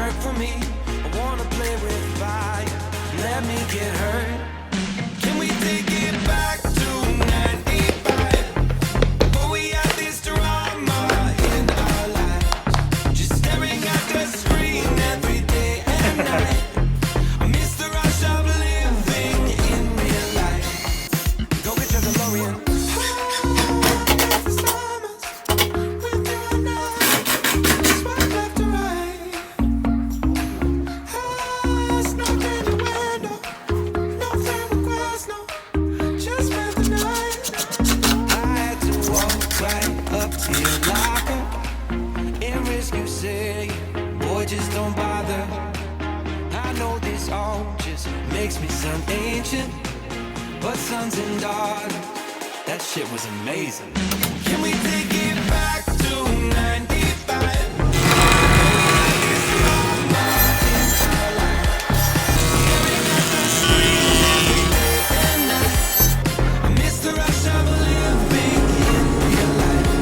work for me. I wanna play with fire. Let me get hurt. Can we take it back to 95? Before we had this drama in our lives, just staring at the screen every day and night. I miss the rush of living in real life. Go get your DeLorean. Just don't bother. I know this all just makes me sound ancient, but sons and daughters, that shit was amazing. Can we take it back to 95? I miss the rush of living in real life.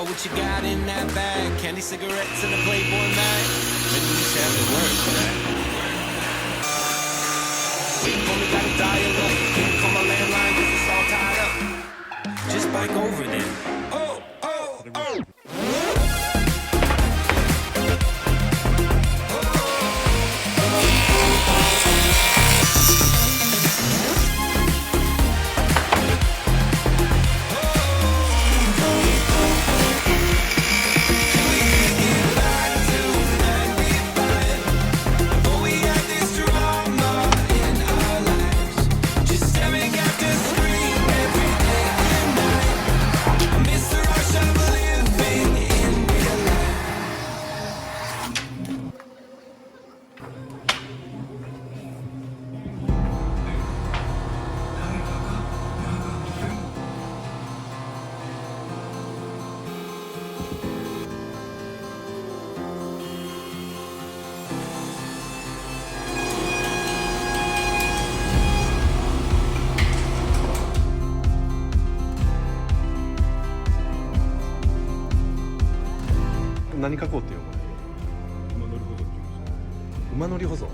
What you got in that bag? Candy, cigarettes, and a Playboy mag. Maybe we should have to work for that. Only gotta dial up. Can't call my landline 'cause it's all tied up. Just bike over there. Oh, oh, oh.何加工っていうの？馬乗り保存。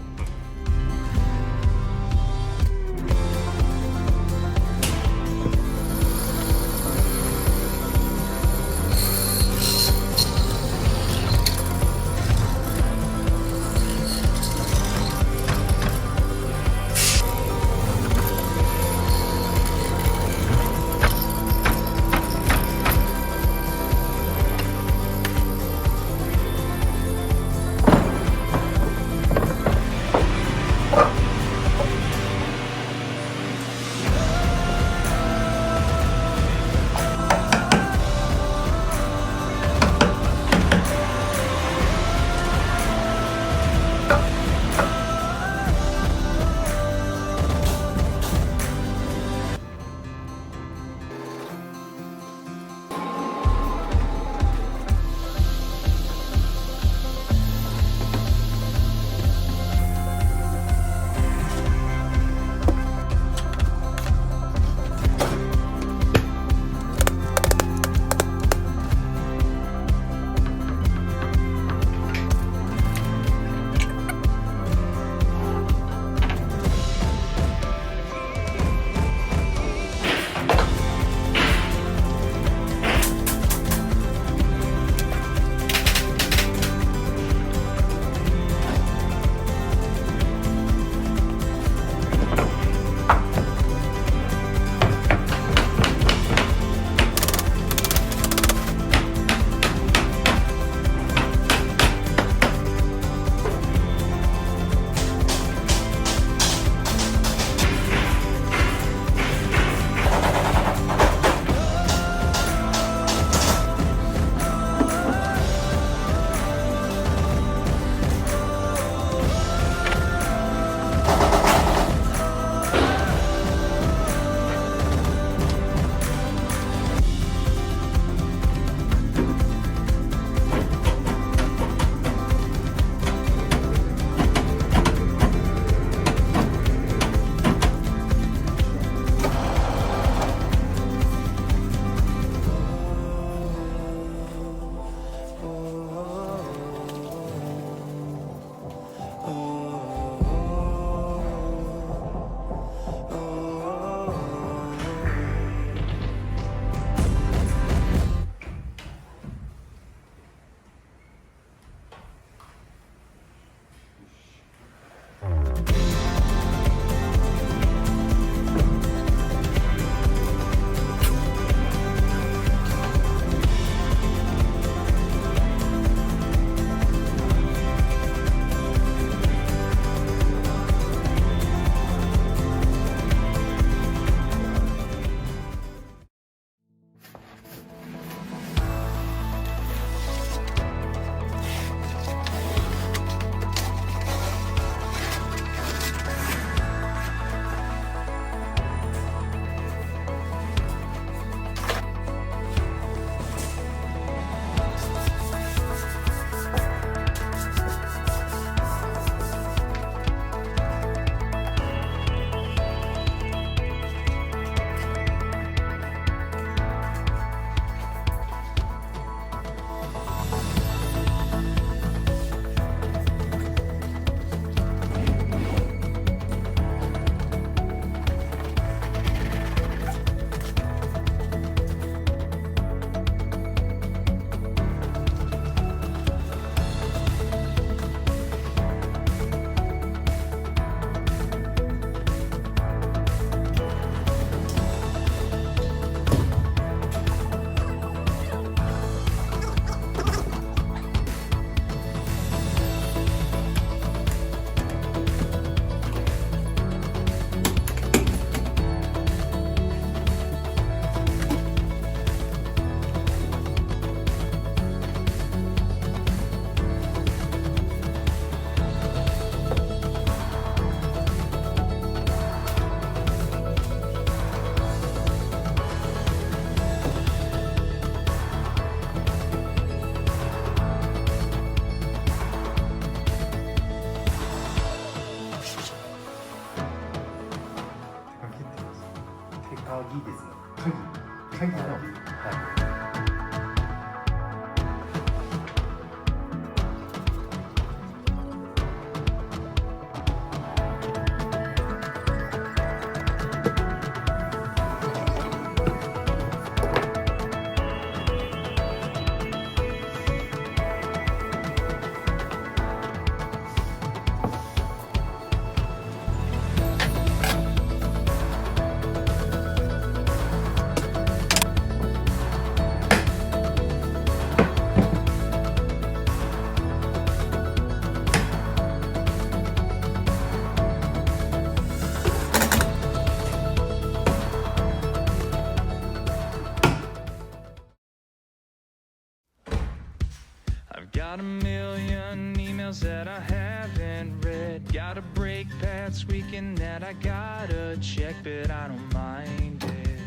Got a million emails that I haven't read. Got a brake pad squeaking that I gotta check, but I don't mind it.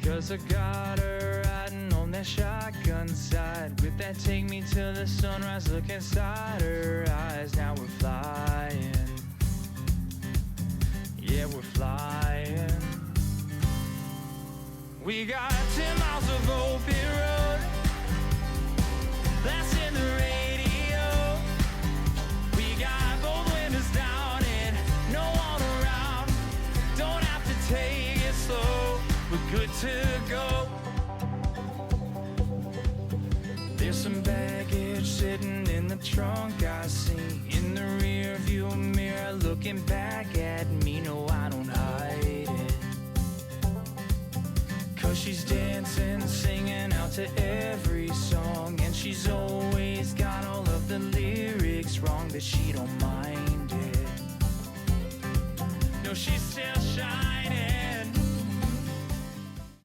Cause I got her riding on that shotgun side, with that take me till the sunrise look inside her eyes. Now we're flying, yeah, we're flying. We got 10 miles of open road, that's in the radio. We got both windows down and no one around. Don't have to take it slow, we're good to go. There's some baggage sitting in the trunk I see, in the rear view mirror looking back at me. No, I don't hide it, cause she's dancing, singing out to every song, and she's always got all of the lyrics wrong, but she don't mind it. No, she says